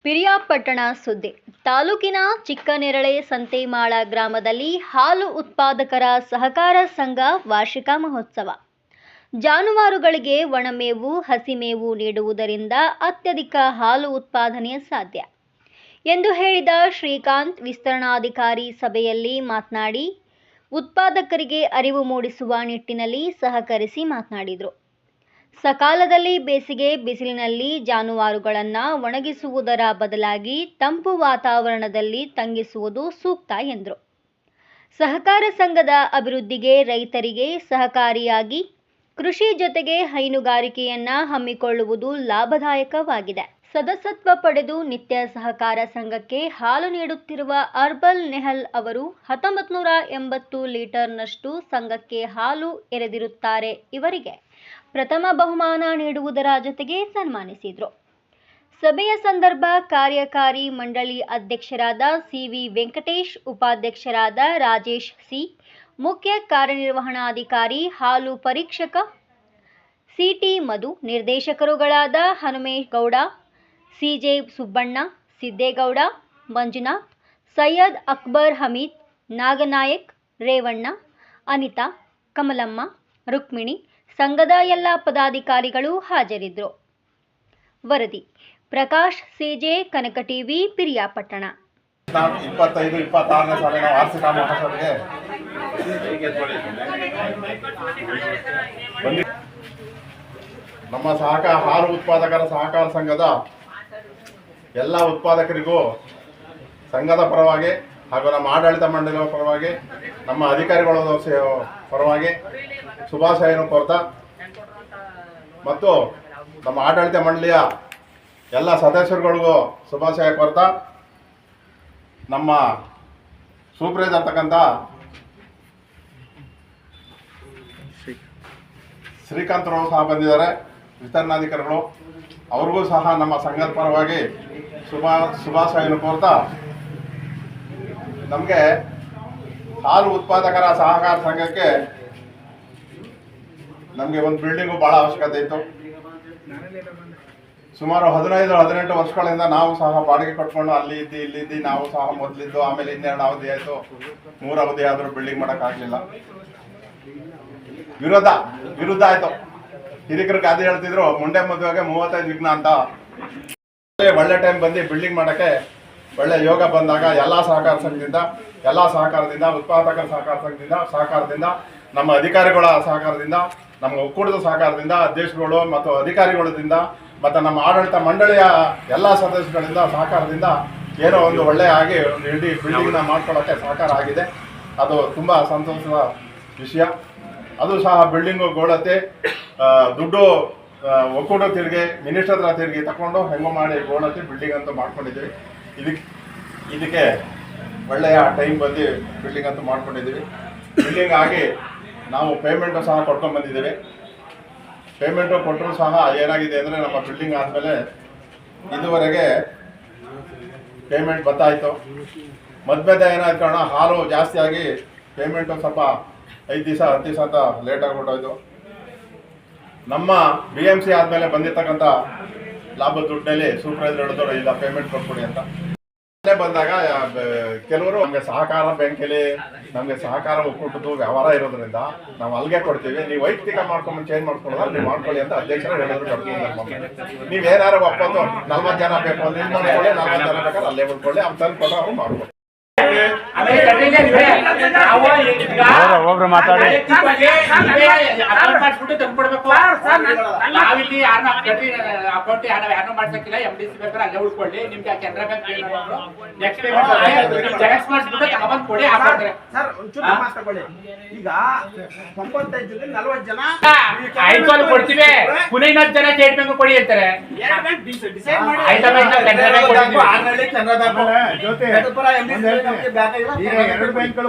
ಪಿರಿಯಾಪಟ್ಟಣ ಸುದ್ದಿ. ತಾಲೂಕಿನ ಚಿಕ್ಕನೆರಳೆ ಸಂತೇಮಾಳ ಗ್ರಾಮದಲ್ಲಿ ಹಾಲು ಉತ್ಪಾದಕರ ಸಹಕಾರ ಸಂಘ ವಾರ್ಷಿಕ ಮಹೋತ್ಸವ. ಜಾನುವಾರುಗಳಿಗೆ ಒಣಮೇವು, ಹಸಿಮೇವು ನೀಡುವುದರಿಂದ ಅತ್ಯಧಿಕ ಹಾಲು ಉತ್ಪಾದನೆ ಸಾಧ್ಯ ಎಂದು ಹೇಳಿದ ಶ್ರೀಕಾಂತ್ ವಿಸ್ತರಣಾಧಿಕಾರಿ ಸಭೆಯಲ್ಲಿ ಮಾತನಾಡಿ, ಉತ್ಪಾದಕರಿಗೆ ಅರಿವು ಮೂಡಿಸುವ ನಿಟ್ಟಿನಲ್ಲಿ ಸಹಕರಿಸಿ ಮಾತನಾಡಿದರು. ಸಕಾಲದಲ್ಲಿ ಬೇಸಿಗೆ ಬಿಸಿಲಿನಲ್ಲಿ ಜಾನುವಾರುಗಳನ್ನು ಒಣಗಿಸುವುದರ ಬದಲಾಗಿ ತಂಪು ವಾತಾವರಣದಲ್ಲಿ ತಂಗಿಸುವುದು ಸೂಕ್ತ ಎಂದರು. ಸಹಕಾರ ಸಂಘದ ಅಭಿವೃದ್ಧಿಗೆ ರೈತರಿಗೆ ಸಹಕಾರಿಯಾಗಿ ಕೃಷಿ ಜೊತೆಗೆ ಹೈನುಗಾರಿಕೆಯನ್ನ ಹಮ್ಮಿಕೊಳ್ಳುವುದು ಲಾಭದಾಯಕವಾಗಿದೆ. ಸದಸ್ಯತ್ವ ಪಡೆದು ನಿತ್ಯ ಸಹಕಾರ ಸಂಘಕ್ಕೆ ಹಾಲು ನೀಡುತ್ತಿರುವ ಅರ್ಬಲ್ ನೆಹಲ್ ಅವರು 1980 ಲೀಟರ್ನಷ್ಟು ಸಂಘಕ್ಕೆ ಹಾಲು ಎರೆದಿರುತ್ತಾರೆ. ಇವರಿಗೆ ಪ್ರಥಮ ಬಹುಮಾನ ನೀಡುವುದರ ಜೊತೆಗೆ ಸನ್ಮಾನಿಸಿದರು. ಸಭೆಯ ಸಂದರ್ಭ ಕಾರ್ಯಕಾರಿ ಮಂಡಳಿ ಅಧ್ಯಕ್ಷರಾದ ಸಿವಿ ವೆಂಕಟೇಶ್, ಉಪಾಧ್ಯಕ್ಷರಾದ ರಾಜೇಶ್ ಸಿ, ಮುಖ್ಯ ಕಾರ್ಯನಿರ್ವಹಣಾಧಿಕಾರಿ ಹಾಲು ಪರೀಕ್ಷಕ ಸಿಟಿ ಮಧು, ನಿರ್ದೇಶಕರುಗಳಾದ ಹನುಮೇಗೌಡ, ಸಿಜೆ ಸುಬ್ಬಣ್ಣ, ಸಿದ್ದೇಗೌಡ, ಮಂಜುನಾಥ್, ಸೈಯದ್ ಅಕ್ಬರ್ ಹಮೀದ್, ನಾಗನಾಯಕ್, ರೇವಣ್ಣ, ಅನಿತಾ, ಕಮಲಮ್ಮ, ರುಕ್ಮಿಣಿ, ಸಂಘದ ಎಲ್ಲ ಪದಾಧಿಕಾರಿಗಳು ಹಾಜರಿದ್ದರು. ವರದಿ ಪ್ರಕಾಶ್ ಸಿಜೆ, ಕನಕ ಟಿವಿ, ಪಿರಿಯಾಪಟ್ಟಣ. 25-26ನೇ ಸಾಲಿನ ವಾರ್ಷಿಕ ಮಹೋತ್ಸವಕ್ಕೆ ನಮ್ಮ ಹಾಲು ಉತ್ಪಾದಕರ ಸಹಕಾರ ಸಂಘದ ಎಲ್ಲ ಉತ್ಪಾದಕರಿಗೂ ಸಂಘದ ಪರವಾಗಿ ಹಾಗೂ ನಮ್ಮ ಆಡಳಿತ ಮಂಡಳಿಯ ಪರವಾಗಿ, ನಮ್ಮ ಅಧಿಕಾರಿಗಳ ಪರವಾಗಿ ಶುಭಾಶಯವನ್ನು ಕೋರ್ತಾ ಮತ್ತು ನಮ್ಮ ಆಡಳಿತ ಮಂಡಳಿಯ ಎಲ್ಲ ಸದಸ್ಯರುಗಳಿಗೂ ಶುಭಾಶಯ ಕೋರ್ತಾ, ನಮ್ಮ ಸೂಪರ್ವೈಸರ್ ಅಂತಕ್ಕಂಥ ಶ್ರೀಕಾಂತರವರು ಸಹ ಬಂದಿದ್ದಾರೆ, ವಿಸ್ತರಣಾಧಿಕಾರಿಗಳು, ಅವ್ರಿಗೂ ಸಹ ನಮ್ಮ ಸಂಘದ ಪರವಾಗಿ ಶುಭಾಶಯವನ್ನು ಕೋರ್ತಾ, ನಮಗೆ ಹಾಲು ಉತ್ಪಾದಕರ ಸಹಕಾರ ಸಂಘಕ್ಕೆ ನಮಗೆ ಒಂದು ಬಿಲ್ಡಿಂಗು ಭಾಳ ಅವಶ್ಯಕತೆ ಇತ್ತು. ಸುಮಾರು 15-18 ವರ್ಷಗಳಿಂದ ನಾವು ಸಹ ಬಾಡಿಗೆ ಕಟ್ಕೊಂಡು ಇಲ್ಲಿದ್ದು ನಾವು ಸಹ ಮೊದಲಿದ್ದು, ಆಮೇಲೆ 2 ಅವಧಿ ಆಯಿತು, 3 ಅವಧಿ ಆದರೂ ಬಿಲ್ಡಿಂಗ್ ಮಾಡೋಕ್ಕಾಗಲಿಲ್ಲ. ವಿರುದ್ಧ ಆಯಿತು. ಹಿರಿಕರು ಗಾದಿ ಹೇಳ್ತಿದ್ರು, ಮುಂಡೆ ಮದುವೆಗೆ 35 ವಿಘ್ನ ಅಂತ. ಒಳ್ಳೆ ಟೈಮ್ ಬಂದು ಬಿಲ್ಡಿಂಗ್ ಮಾಡೋಕ್ಕೆ ಒಳ್ಳೆ ಯೋಗ ಬಂದಾಗ ಎಲ್ಲ ಸಹಕಾರ ಸಂಘದಿಂದ, ಎಲ್ಲ ಸಹಕಾರದಿಂದ, ಉತ್ಪಾದಕರ ಸಹಕಾರದಿಂದ, ನಮ್ಮ ಅಧಿಕಾರಿಗಳ ಸಹಕಾರದಿಂದ, ನಮ್ಮ ಒಕ್ಕೂಟದ ಸಹಕಾರದಿಂದ, ಅಧ್ಯಕ್ಷರುಗಳು ಮತ್ತು ಅಧಿಕಾರಿಗಳಿಂದ ಮತ್ತು ನಮ್ಮ ಆಡಳಿತ ಮಂಡಳಿಯ ಎಲ್ಲ ಸದಸ್ಯರುಗಳಿಂದ ಸಹಕಾರದಿಂದ ಏನೋ ಒಂದು ಒಳ್ಳೆಯಾಗಿ ಒಂದು ಇಡೀ ಬಿಲ್ಡಿಂಗ್ನ ಮಾಡ್ಕೊಳ್ಳೋಕ್ಕೆ ಸಹಕಾರ ಆಗಿದೆ. ಅದು ತುಂಬ ಸಂತೋಷದ ವಿಷಯ. ಅದು ಸಹ ಬಿಲ್ಡಿಂಗು ಗೋಳತೆ ದುಡ್ಡು ಒಕ್ಕೂಟ ತಿರುಗಿ ಮಿನಿಸ್ಟರ್ ಹತ್ರ ತಿರುಗಿ ತಗೊಂಡು ಹೆಂಗೋ ಮಾಡಿ ಗೋಳತಿ ಬಿಲ್ಡಿಂಗ್ ಅಂತೂ ಮಾಡ್ಕೊಂಡಿದ್ದೀವಿ. ಇದಕ್ಕೆ ಒಳ್ಳೆಯ ಟೈಮ್ ಬಂದು ಬಿಲ್ಡಿಂಗ್ ಅಂತೂ ಮಾಡ್ಕೊಂಡಿದ್ದೀವಿ. ಬಿಲ್ಡಿಂಗ್ ಆಗಿ ನಾವು ಪೇಮೆಂಟು ಸಹ ಕೊಟ್ಕೊಂಡು ಬಂದಿದ್ದೀವಿ. ಪೇಮೆಂಟು ಕೊಟ್ಟರು ಸಹ ಏನಾಗಿದೆ ಅಂದರೆ, ನಮ್ಮ ಬಿಲ್ಡಿಂಗ್ ಆದಮೇಲೆ ಇದುವರೆಗೆ ಪೇಮೆಂಟ್ ಬರ್ತಾಯಿತ್ತು. ಮಧ್ಯ ಏನಾಯ್ತು ಕಾರಣ ಹಾಲು ಜಾಸ್ತಿ ಆಗಿ ಪೇಮೆಂಟು ಸ್ವಲ್ಪ 5 ದಿವಸ 10 ದಿವಸ ಅಂತ ಲೇಟಾಗಿ ಹೊರಟೋಯ್ತು. ನಮ್ಮ BMC ಆದಮೇಲೆ ಬಂದಿರ್ತಕ್ಕಂಥ ಲಾಭದ ದುಡ್ಡಲ್ಲಿ ಸೂಪರ್ವೈಸರ್ ಹೇಳಿದ್ರು, ಇಲ್ಲ ಪೇಮೆಂಟ್ ಕೊಟ್ಬಿಡಿ ಅಂತ. ಬಂದಾಗ ಕೆಲವರು ನಮಗೆ ಸಹಕಾರ ಬ್ಯಾಂಕಲ್ಲಿ ನಮಗೆ ಸಹಕಾರ ಒಕ್ಕೂಟದ್ದು ವ್ಯವಹಾರ ಇರೋದ್ರಿಂದ ನಾವು ಅಲ್ಲಿಗೆ ಕೊಡ್ತೀವಿ, ನೀವು ವೈಯಕ್ತಿಕ ಮಾಡ್ಕೊಂಡು ಚೇಂಜ್ ಮಾಡ್ಕೊಳ್ಳೋದು ನೀವು ಮಾಡ್ಕೊಳ್ಳಿ ಅಂತ ಅಧ್ಯಕ್ಷರು ಹೇಳಿದ್ರು. ನೀವೇನಾರು ಒಪ್ಪತ್ತು 40 ಜನ ಬೇಕು ಅಂದ್ರೆ ಮಾಡ್ಕೊಳ್ಳಿ, 40 ಜನ ಬೇಕಾದ್ರೆ ಅಲ್ಲೇ ಉಳ್ಕೊಳ್ಳಿ, ಅವ್ರು ತಂದು ಕೊಟ್ಟು ಅವ್ರು ಮಾಡ್ಕೊಳ್ಳಿ. ಒಬ್ರು ಮಾತಾಡಿ ನಾವಿಲ್ಲಿ ಅಕೌಂಟ್ ಯಾರು ಮಾಡ್ಸಕ್ಕಿಲ್ಲ. MDC ಬೇಕಾದ್ರೆ ಅಲ್ಲೇ ಉಳ್ಕೊಳ್ಳಿ, ನಿಮ್ಗೆ ಕೆನರಾ ಬ್ಯಾಂಕ್ ನೆಕ್ಸ್ಟ್ ಜೆರಾಕ್ಸ್ ಮಾಡಿಸ್ಬಿಟ್ಟು ತಗೊಂಡ್ ಕೊಡಿ. ಈಗ 95 ಜನ 5 ಕೊಡ್ತೀವಿ, ಪುನಃ 10 ಜನ ಸ್ಟೇಟ್ ಬ್ಯಾಂಕ್ ಕೊಡಿ ಅಂತಾರೆ.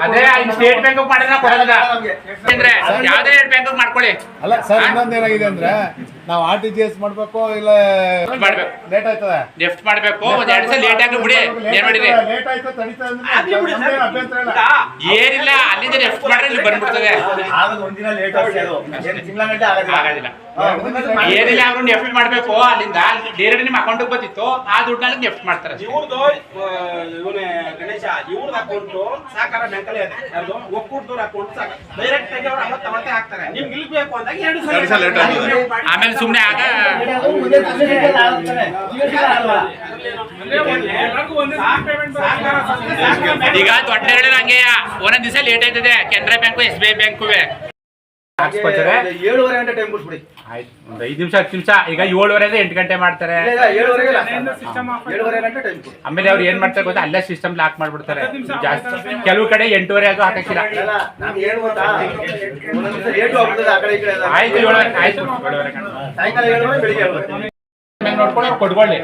ಅದೇ ಸ್ಟೇಟ್ ಬ್ಯಾಂಕ್ ಮಾಡಿದ್ರೆ ಕೊಡಲ್ಲ, ಯಾವ್ದೇ 2 ಬ್ಯಾಂಕ್ ಮಾಡ್ಕೊಳ್ಳಿ. ಅಲ್ಲ ಸರ್, ಇನ್ನೊಂದು ಏನಾಗಿದೆ ಅಂದ್ರೆ ನಾವು RTGS ಮಾಡ್ಬೇಕು ಇಲ್ಲ ಮಾಡ್ಬೇಕು. ಲೇಟ್ ಆಯ್ತದೆ ಲೆಫ್ಟ್ ಮಾಡ್ಬೇಕು ಒಂದ್ 2 ಸಲ ಲೇಟ್ ಆಗಿ ಬಿಡಿ ಏನ್ ಮಾಡಿದ್ರಿ ಲೇಟ್ ಆಯ್ತು ತಡೀತಾ ಆಗ್ಲಿ ಬಿಡಿ ಸರ್. ಅಭ್ಯಂತರ ಇಲ್ಲ ಏನಿಲ್ಲ ಅಲ್ಲಿಂದ ಲೆಫ್ಟ್ ಮಾಡ್ರೆ ಇಲ್ಲಿ ಬಂದ್ಬಿಡ್ತದೆ ಒಂದಿನ ಲೇಟ್ ತಿಂಗಳಗಂಟೆ ಆಗೋದಿಲ್ಲ ಏನಿಲ್ಲ ಅವ್ರು ಲೆಫ್ಟ್ ಮಾಡ್ಬೇಕು ಅಲ್ಲಿಂದ ಡೈರೆಕ್ಟ್ ನಿಮ್ಮ ಅಕೌಂಟ್ ಬಂದಿತ್ತು ಆ ದುಡ್ಡಲ್ಲಿ ಲೆಫ್ಟ್ ಮಾಡ್ತಾರೆ ಇವ್ರದ್ದು ಇವನೇ ಗಣೇಶ ಇವ್ರದ್ದು ಅಕೌಂಟ್ ಸಹಕಾರ ಬ್ಯಾಂಕಲ್ಲಿ ಇದೆ ಯಾರ್ದು ಒಕ್ಕೂಟದವ್ರ ಅಕೌಂಟ್ ಡೈರೆಕ್ಟ್ ಆಗಿ ಅವ್ರು ಅವತ್ತೇ ಹಾಕ್ತಾರೆ ನಿಮ್ಗೆ ಇಲ್ಲಿ ಬೇಕು ಅಂದಾಗ 2 ಸಲ late ಆಗಿದೆ. ಆಮೇಲೆ ಸುಮ್ನೆ ಆಗ ಈಗ ದೊಡ್ಡ ಹಂಗೆ ಒಂದೊಂದ್ ದಿವಸ ಲೇಟ್ ಆಯ್ತದೆ ಕೆನರಾ ಬ್ಯಾಂಕು SBI ಬ್ಯಾಂಕು 7:30 ಗಂಟೆ ಟೈಮ್ ಕೊಡ್ಬಿಡಿ. ಆಯ್ತು ಒಂದು 5 ನಿಮಿಷ 10 ನಿಮಿಷ ಈಗ 7:30 8 ಗಂಟೆ ಮಾಡ್ತಾರೆ 7:30 ಗಂಟೆ ಟೈಮ್ ಕೊಡಿ. ಆಮೇಲೆ ಅವ್ರು ಏನ್ ಮಾಡ್ತಾರೆ ಗೊತ್ತಾ ಅಲ್ಲೇ ಸಿಸ್ಟಮ್ ಲಾಕ್ ಮಾಡ್ಬಿಡ್ತಾರೆ ಜಾಸ್ತಿ ಕೆಲವು ಕಡೆ 8:30 ಅದು ಹಾಕಿಲ್ಲ ನಮ್ಗೆ ಏನು ಗೊತ್ತಾ ಒಂದೊಂದ್ ದಿವಸ ಲೇಟು ಆಗ್ಬಿಡ್ತದೆ ಆ ಕಡೆ ಈ ಕಡೆ ಎಲ್ಲ. ಆಯ್ತು 7:30 ಆಯ್ತು 7:30 ಸಾಯಂಕಾಲ 7 ಬೆಳಿಗ್ಗೆ 7 ನೋಡ್ಕೊಂಡು ಅವ್ರು ಕೊಟ್ಕೊಳ್ಳಿ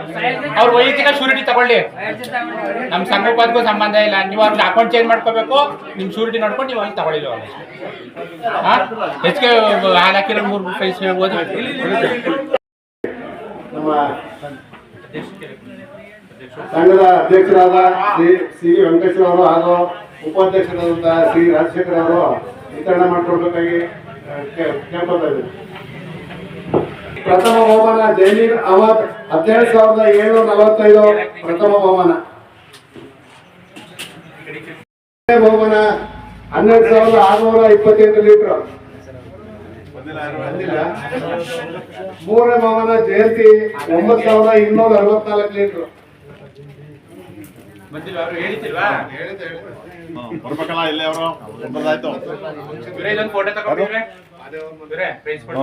ಅವ್ರ ವೈಯಕ್ತಿಕ ಶೂರಿಟಿ ತಗೊಳ್ಳಿ ನಮ್ ಸಂಘಕ್ಕೂ ಸಂಬಂಧ ಇಲ್ಲ ನೀವು ಅವ್ರಿಗೆ ಅಕೌಂಟ್ ಚೇಂಜ್ ಮಾಡ್ಕೋಬೇಕು ನಿಮ್ ಶೂರಿಟಿ ನೋಡ್ಕೊಂಡು ನೀವು ಅಲ್ಲಿ ತಗೊಳ್ಳಿಲ್ಲ ಹೆಚ್ಚಿಗೆ ಹಾಲು ಹಾಕಿರೋ 3 ಪ್ರೈಸ್ ಓದಿ ನಮ್ಮ ಸಂಘದ ಅಧ್ಯಕ್ಷರಾದ ಸಿ ವೆಂಕಟೇಶ್ವರ ಅವರು ಹಾಗೂ ಉಪಾಧ್ಯಕ್ಷರಾದಂತಹ ಶ್ರೀ ರಾಜಶೇಖರ್ ಅವರು ವಿತರಣೆ ಮಾಡಿಕೊಡ್ಬೇಕಾಗಿ ಕೇಳ್ಕೊತಾ ಇದ್ದೀವಿ. ಪ್ರಥಮ ಬಹುಮಾನ ಜೈನೀರ್ ಅಹಮದ್ 17,745 ಪ್ರಥಮ ಬಹುಮಾನ. ಎರಡನೇ ಬಹುಮಾನ 12,628 ಲೀಟರ್. ಮೂರನೇ ಬಹುಮಾನ ಜಯಂತಿ 9,264 ಲೀಟರ್. ಬರ್ಬೇಕಲ್ಲ ಇಲ್ಲಿ ಅವರು ಒಬ್ಬದಾಯ್ತು ಇದೊಂದು ಫೋಟೋ ತಗೊಂಡಿದ್ರೆ ಪ್ರೈಸ್ ಕೊಡಿ